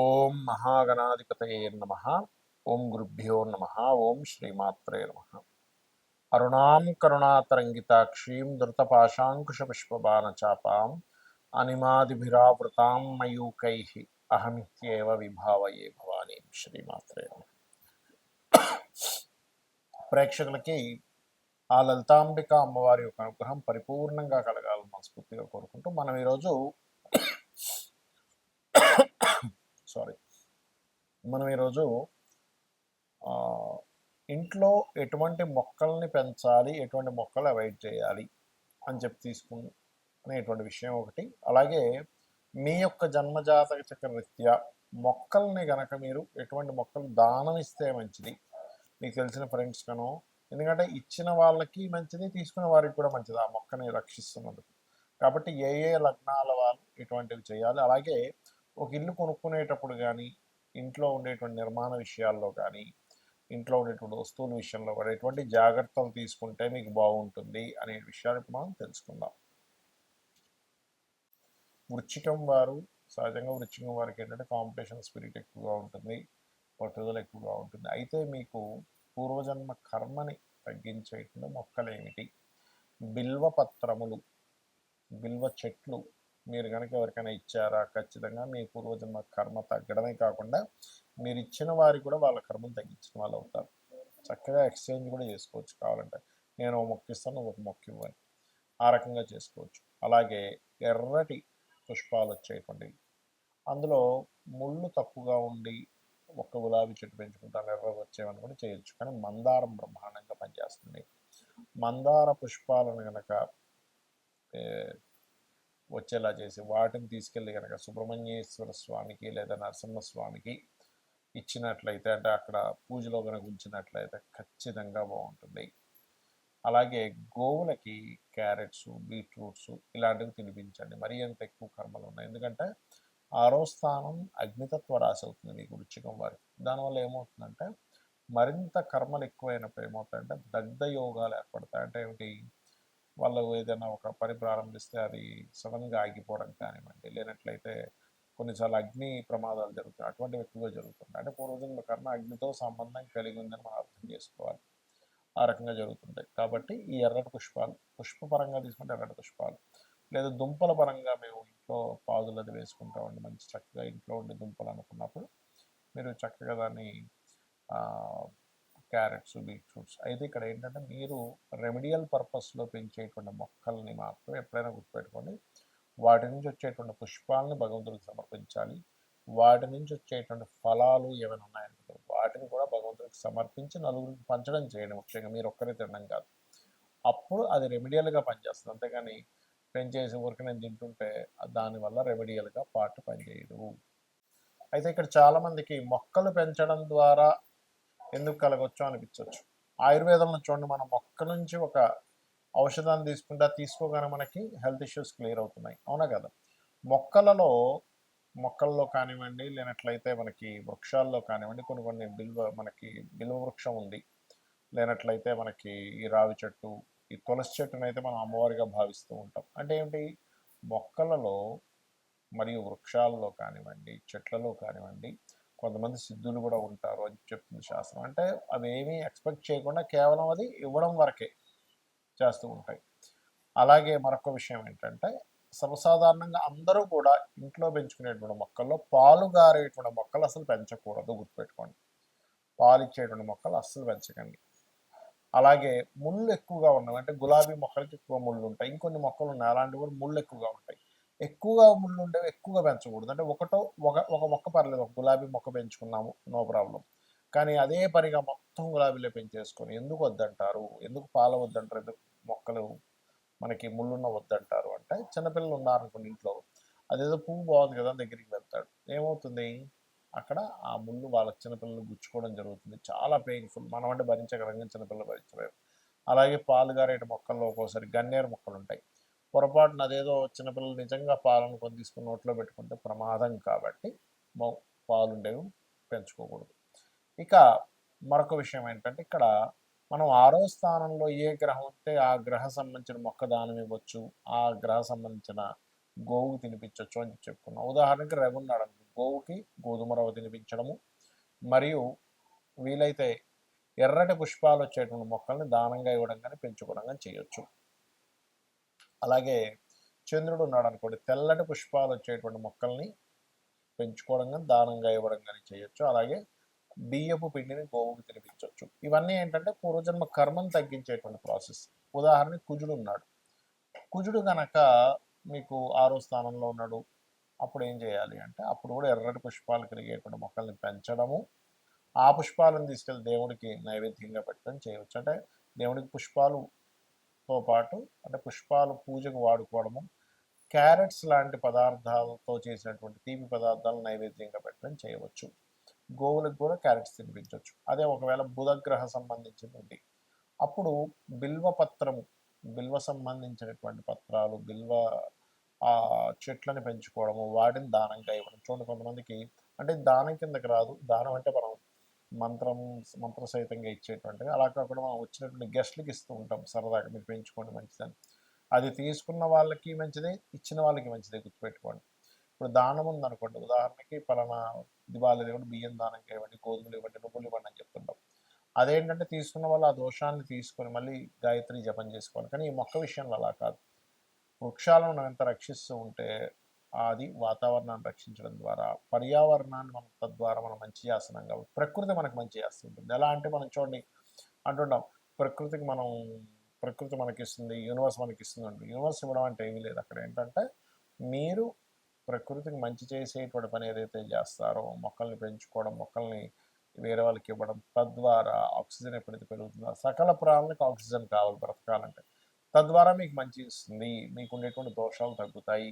ఓం మహాగణాధిపతయే నమః. ఓం గురుభ్యో నమః. ఓం శ్రీమాత్రే నమః. అరుణాం కరుణాతరంగితాక్షీం ధృతపాశాంకుశపుష్పబాణచాపాం అనిమాదిభిరావృతాం మయూకైః అహమిత్యేవ విభావయే భవానీం. శ్రీమాత్రే నమః. ప్రేక్షకులకి ఆ లలితాంబిక అమ్మవారి యొక్క అనుగ్రహం పరిపూర్ణంగా కలగాలని మనస్ఫూర్తిగా కోరుకుంటూ మనం ఈరోజు ఇంట్లో ఎటువంటి మొక్కల్ని పెంచాలి, ఎటువంటి మొక్కలు అవాయిడ్ చేయాలి అని చెప్పి తీసుకునేటువంటి విషయం ఒకటి. అలాగే మీ యొక్క జన్మజాతక చక్ర రీత్యా మొక్కల్ని గనక మీరు ఎటువంటి మొక్కలు దానం ఇస్తే మంచిది, మీకు తెలిసిన ఫ్రెండ్స్ కనో, ఎందుకంటే ఇచ్చిన వాళ్ళకి మంచిది, తీసుకునే వారికి కూడా మంచిది ఆ మొక్కని రక్షిస్తున్నందుకు. కాబట్టి ఏ ఏ లగ్నాల వాళ్ళు ఇటువంటివి చేయాలి. అలాగే ఒక ఇల్లు కొనుక్కునేటప్పుడు కానీ, ఇంట్లో ఉండేటువంటి నిర్మాణ విషయాల్లో కానీ, ఇంట్లో ఉండేటువంటి వస్తువుల విషయంలో కూడా ఎటువంటి జాగ్రత్తలు తీసుకుంటే మీకు బాగుంటుంది అనే విషయాలు మనం తెలుసుకుందాం. వృశ్చికం వారు సహజంగా వృశ్చికం వారికి ఏంటంటే కాంపిటీషన్ స్పిరిట్ ఎక్కువగా ఉంటుంది, పట్టుదల ఎక్కువగా ఉంటుంది. అయితే మీకు పూర్వజన్మ కర్మని తగ్గించేటువంటి మొక్కలు ఏమిటి? బిల్వ పత్రములు, బిల్వ చెట్లు మీరు కనుక ఎవరికైనా ఇచ్చారా, ఖచ్చితంగా మీ పూర్వజన్మ కర్మ తగ్గడమే కాకుండా మీరు ఇచ్చిన వారికి కూడా వాళ్ళ కర్మను తగ్గించిన వాళ్ళు అవుతారు. చక్కగా ఎక్స్చేంజ్ కూడా చేసుకోవచ్చు. కావాలంటే నేను ఒక మొక్క ఇస్తాను, ఒక మొక్క ఇవ్వని, ఆ రకంగా చేసుకోవచ్చు. అలాగే ఎర్రటి పుష్పాలు వచ్చేటువంటి, అందులో ముళ్ళు తక్కువగా ఉండి ఒక్క గులాబీ చెట్టు పెంచుకుంటాను ఎర్రగా వచ్చేవని కూడా చేయొచ్చు. కానీ మందారం బ్రహ్మాండంగా పనిచేస్తుంది. మందార పుష్పాలను కనుక వచ్చేలా చేసి వాటిని తీసుకెళ్ళి కనుక సుబ్రహ్మణ్యేశ్వర స్వామికి లేదా నరసింహస్వామికి ఇచ్చినట్లయితే, అంటే అక్కడ పూజలో కనుక ఉంచినట్లయితే ఖచ్చితంగా బాగుంటుంది. అలాగే గోవులకి క్యారెట్స్, బీట్రూట్స్ ఇలాంటివి తినిపించండి. మరీ ఎంత ఎక్కువ కర్మలు ఉన్నాయి, ఎందుకంటే 6వ స్థానం అగ్నితత్వ రాశి అవుతుంది మీకు వృశ్చికం వారికి. దానివల్ల ఏమవుతుందంటే మరింత కర్మలు ఎక్కువైనప్పుడు ఏమవుతాయంటే దగ్ధ యోగాలు ఏర్పడతాయి. అంటే ఏమిటి, వాళ్ళు ఏదైనా ఒక పని ప్రారంభిస్తే అది సడన్గా ఆగిపోవడం కానివ్వండి, లేనట్లయితే కొన్నిసార్లు అగ్ని ప్రమాదాలు జరుగుతాయి. అటువంటివి ఎక్కువగా జరుగుతుంటాయి. అంటే పూర్వజన్మ కర్మ అగ్నితో సంబంధం కలిగి ఉందని మనం అర్థం చేసుకోవాలి. ఆ రకంగా జరుగుతుంటాయి. కాబట్టి ఈ ఎర్రటి పుష్పాలు, పుష్పపరంగా తీసుకుంటే ఎర్రటి పుష్పాలు, లేదా దుంపల పరంగా మేము ఇంట్లో పాదులు అది వేసుకుంటామండి. మంచి చక్కగా ఇంట్లో ఉండే దుంపలు అనుకున్నప్పుడు మీరు చక్కగా దాన్ని క్యారెట్స్, బీట్రూట్స్ అయితే ఇక్కడ ఏంటంటే మీరు రెమెడియల్ పర్పస్లో పెంచేటువంటి మొక్కల్ని మాత్రం ఎప్పుడైనా గుర్తుపెట్టుకోండి. వాటి నుంచి వచ్చేటువంటి పుష్పాలని భగవంతుడికి సమర్పించాలి. వాటి నుంచి వచ్చేటువంటి ఫలాలు ఏమైనా ఉన్నాయనుకో వాటిని కూడా భగవంతుడికి సమర్పించి నలుగురికి పంచడం చేయండి. ముఖ్యంగా మీరు ఒక్కరే తినడం కాదు. అప్పుడు అది రెమెడియల్గా పనిచేస్తుంది. అంతేగాని పెంచేసి ఊరికి నేను తింటుంటే దానివల్ల రెమెడియల్గా పార్ట్ పనిచేయదు. అయితే ఇక్కడ చాలామందికి మొక్కలు పెంచడం ద్వారా ఎందుకు కలగొచ్చు అనిపించవచ్చు. ఆయుర్వేదంలో చూడండి, మనం మొక్క నుంచి ఒక ఔషధాన్ని తీసుకోగానే మనకి హెల్త్ ఇష్యూస్ క్లియర్ అవుతున్నాయి, అవునా కదా? మొక్కల్లో కానివ్వండి, లేనట్లయితే మనకి వృక్షాల్లో కానివ్వండి, కొన్ని మనకి బిల్వ వృక్షం ఉంది, లేనట్లయితే మనకి ఈ రావి చెట్టు, ఈ తులసి చెట్టును అయితే మనం అమ్మవారిగా భావిస్తూ ఉంటాం. అంటే ఏంటి, మొక్కలలో మరియు వృక్షాల్లో కానివ్వండి, చెట్లలో కానివ్వండి కొంతమంది సిద్ధులు కూడా ఉంటారు అని చెప్తుంది శాస్త్రం. అంటే అవి ఏమీ ఎక్స్పెక్ట్ చేయకుండా కేవలం అది ఇవ్వడం వరకే చేస్తూ ఉంటాయి. అలాగే మరొక విషయం ఏంటంటే, సర్వసాధారణంగా అందరూ కూడా ఇంట్లో పెంచుకునేటువంటి మొక్కల్లో పాలు గారేటువంటి మొక్కలు అసలు పెంచకూడదు, గుర్తుపెట్టుకోండి. పాలు ఇచ్చేటువంటి మొక్కలు అస్సలు పెంచకండి. అలాగే ముళ్ళు ఎక్కువగా ఉన్నవి, అంటే గులాబీ మొక్కలకి ఎక్కువ ముళ్ళు ఉంటాయి, ఇంకొన్ని మొక్కలు ఉన్నాయి అలాంటివి కూడా ముళ్ళు ఎక్కువగా ఉంటాయి. ఎక్కువగా ముళ్ళు ఉండేవి ఎక్కువగా పెంచకూడదు. అంటే ఒక మొక్క పర్లేదు, ఒక గులాబీ మొక్క పెంచుకున్నాము, నో ప్రాబ్లం. కానీ అదే పనిగా మొత్తం గులాబీలో పెంచేసుకొని ఎందుకు వద్దంటారు, ఎందుకు పాల వద్దంటారు, ఎందుకు మొక్కలు మనకి ముళ్ళున్న వద్దంటారు అంటే, చిన్నపిల్లలు ఉన్నారనుకోండి ఇంట్లో, అదేదో పువ్వు బాగుంది కదా దగ్గరికి వెళ్తాడు, ఏమవుతుంది అక్కడ ఆ ముళ్ళు వాళ్ళ చిన్నపిల్లలు గుచ్చుకోవడం జరుగుతుంది. చాలా పెయిన్ఫుల్. మనం అంటే భరించగలం, చిన్నపిల్లలు భరించలేరు. అలాగే పాలు గారేటి మొక్కల్లో ఒక్కోసారి గన్నేరు మొక్కలు ఉంటాయి. పొరపాటున అదేదో చిన్నపిల్లలు నిజంగా పాలను కొని తీసుకుని నోట్లో పెట్టుకుంటే ప్రమాదం. కాబట్టి పాలుండేవి పెంచుకోకూడదు. ఇక మరొక విషయం ఏంటంటే, ఇక్కడ మనం 6వ స్థానంలో ఏ గ్రహం ఉంటే ఆ గ్రహ సంబంధించిన మొక్క దానం ఇవ్వచ్చు, ఆ గ్రహ సంబంధించిన గోవు తినిపించవచ్చు అని చెప్పుకున్నాం. ఉదాహరణకి రవి ఉన్నాడు అనుకుందాం, గోవుకి గోధుమ రవ్వ తినిపించడము, మరియు వీలైతే ఎర్రటి పుష్పాలు వచ్చేటువంటి మొక్కల్ని దానంగా ఇవ్వడం కానీ పెంచుకోవడం కానీ చేయొచ్చు. అలాగే చంద్రుడు ఉన్నాడు అనుకోండి, తెల్లటి పుష్పాలు వచ్చేటువంటి మొక్కల్ని పెంచుకోవడం కానీ దానంగా ఇవ్వడం కానీ చేయొచ్చు. అలాగే బియ్యపు పిండిని గోవుకి తినిపించవచ్చు. ఇవన్నీ ఏంటంటే పూర్వజన్మ కర్మను తగ్గించేటువంటి ప్రాసెస్. ఉదాహరణకి కుజుడు ఉన్నాడు, కుజుడు గనక మీకు 6వ స్థానంలో ఉన్నాడు, అప్పుడు ఏం చేయాలి అంటే అప్పుడు కూడా ఎర్రటి పుష్పాలు కలిగేటువంటి మొక్కల్ని పెంచడము, ఆ పుష్పాలను తీసుకెళ్ళి దేవుడికి నైవేద్యంగా పెట్టడం చేయవచ్చు. అంటే దేవుడికి పుష్పాలుతో పాటు అంటే పుష్పాలు పూజకు వాడుకోవడము, క్యారెట్స్ లాంటి పదార్థాలతో చేసినటువంటి తీపి పదార్థాలను నైవేద్యంగా పెట్టడం చేయవచ్చు. గోవులకు కూడా క్యారెట్స్ తినిపించవచ్చు. అదే ఒకవేళ బుధగ్రహ సంబంధించింది ఉంది, అప్పుడు బిల్వ సంబంధించినటువంటి పత్రాలు, చెట్లను పెంచుకోవడము, వాటిని దానంగా ఇవ్వడం. చూడండి, కొంతమందికి అంటే దానం కిందకి రాదు, దానం అంటే మనం మంత్ర సహితంగా ఇచ్చేటువంటిది. అలా కాకుండా మనం వచ్చినటువంటి గెస్ట్లకి ఇస్తూ ఉంటాం సరదాగా, మీరు పెంచుకోండి మంచిదని. అది తీసుకున్న వాళ్ళకి మంచిదే, ఇచ్చిన వాళ్ళకి మంచిదే, గుర్తుపెట్టుకోండి. ఇప్పుడు దానం ఉందనుకోండి, ఉదాహరణకి పలానా దివాళీ దేవుడు బియ్యం దానంగా ఇవ్వండి, గోధుమలు ఇవ్వండి, నువ్వులు ఇవ్వండి అని చెప్తుంటాం. అదేంటంటే తీసుకున్న వాళ్ళు ఆ దోషాన్ని తీసుకొని మళ్ళీ గాయత్రి జపం చేసుకోవాలి. కానీ ఈ మొక్క విషయంలో అలా కాదు. వృక్షాలను మనం ఎంత రక్షిస్తూ ఉంటే అది వాతావరణాన్ని రక్షించడం ద్వారా, పర్యావరణాన్ని మనం తద్వారా మనం మంచి చేస్తున్నాం కాబట్టి ప్రకృతి మనకు మంచి చేస్తుంటుంది. ఎలా అంటే మనం చూడండి అంటుంటాం, ప్రకృతి మనకిస్తుంది, యూనివర్స్ మనకిస్తుంది అంటే యూనివర్స్ ఇవ్వడం అంటే ఏమీ లేదు. అక్కడ ఏంటంటే మీరు ప్రకృతికి మంచి చేసేటువంటి పని ఏదైతే చేస్తారో, మొక్కల్ని పెంచుకోవడం, మొక్కల్ని వేరే వాళ్ళకి ఇవ్వడం, తద్వారా ఆక్సిజన్ ఎప్పుడైతే పెరుగుతుందో సకల ప్రాణులకు ఆక్సిజన్ కావాలి బ్రతకాలంటే, తద్వారా మీకు మంచి ఇస్తుంది, మీకు ఉండేటువంటి దోషాలు తగ్గుతాయి.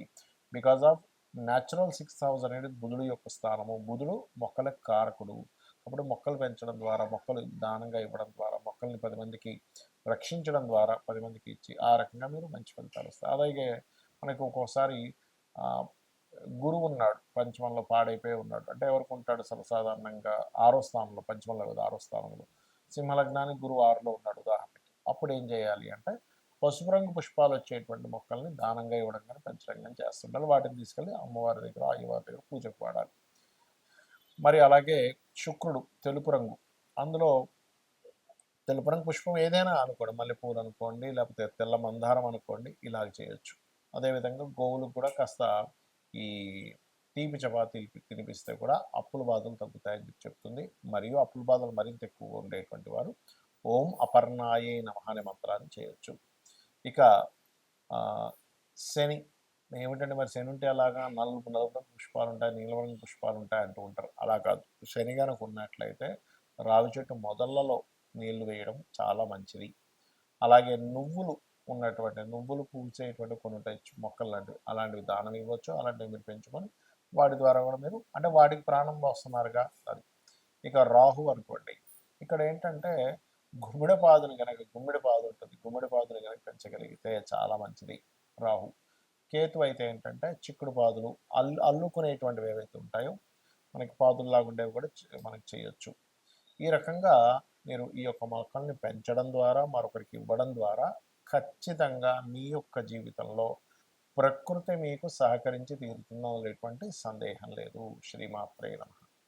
Because of natural 6th house అనేది బుధుడు యొక్క స్థానము. బుధుడు మొక్కలకు కారకుడు. అప్పుడు మొక్కలు పెంచడం ద్వారా, మొక్కలు దానంగా ఇవ్వడం ద్వారా, మొక్కల్ని 10 మందికి రక్షించడం ద్వారా 10 మందికి ఇచ్చి ఆ రకంగా మీరు మంచి ఫలితాలు వస్తాయి. అలాగే మనకు ఒక్కోసారి గురువు ఉన్నాడు పంచమంలో పాడైపోయి ఉన్నాడు అంటే ఎవరికి ఉంటాడు సర్వసాధారణంగా 6వ స్థానంలో, పంచమంలో కదా 6వ స్థానంలో, సింహలగ్నానికి గురువు 6లో ఉన్నాడు ఉదాహరణకి. అప్పుడు ఏం చేయాలి అంటే పసుపు రంగు పుష్పాలు వచ్చేటువంటి మొక్కల్ని దానంగా ఇవ్వడం కానీ పెంచడం కానీ చేస్తుండాలి. వాటిని తీసుకెళ్ళి అమ్మవారి దగ్గర, అయ్యవారి దగ్గర పూజకు వాడాలి. మరి అలాగే శుక్రుడు తెలుపు రంగు, అందులో తెలుపు రంగు పుష్పం ఏదైనా అనుకోండి, మల్లెపూలు అనుకోండి, లేకపోతే తెల్ల మందారం అనుకోండి, ఇలాగ చేయొచ్చు. అదేవిధంగా గోవులకు కూడా కాస్త ఈ తీపి చపాతీలు తినిపిస్తే కూడా అప్పుల బాధలు తగ్గుతాయని చెప్తుంది. మరియు అప్పుల బాధలు మరింత ఎక్కువగా ఉండేటువంటి వారు ఓం అపర్ణాయే నమః అనే మంత్రాన్ని చేయొచ్చు. ఇక శని ఏమిటంటే మరి శని ఉంటే అలాగా నలుపు పుష్పాలు ఉంటాయి, నీలరంగు పుష్పాలు ఉంటాయి అంటూ ఉంటారు. అలా కాదు, శని కనుక ఉన్నట్లయితే రావి చెట్టు మొదళ్లలో నీళ్లు వేయడం చాలా మంచిది. అలాగే నువ్వులు పూసేటువంటి కొన్ని మొక్కలు లాంటివి అలాంటివి దానం ఇవ్వచ్చు. అలాంటివి మీరు పెంచుకొని వాటి ద్వారా కూడా మీరు అంటే వాటికి ప్రాణం పోస్తున్నారుగా అది. ఇక రాహు అనుకోండి, ఇక్కడ ఏంటంటే గుమ్మిడి పాదు ఉంటుంది, గుమ్మిడి పాదుని కనుక పెంచగలిగితే చాలా మంచిది రాహు. కేతు అయితే ఏంటంటే చిక్కుడు పాదులు అల్లుకునేటువంటివి ఏవైతే ఉంటాయో మనకి పాదుల్లాగా ఉండేవి కూడా మనకి చేయొచ్చు. ఈ రకంగా మీరు ఈ యొక్క మొక్కల్ని పెంచడం ద్వారా, మరొకరికి ఇవ్వడం ద్వారా ఖచ్చితంగా మీ యొక్క జీవితంలో ప్రకృతి మీకు సహకరించి తీరుతుందో లేటువంటి సందేహం లేదు. శ్రీమాత్రే నమః.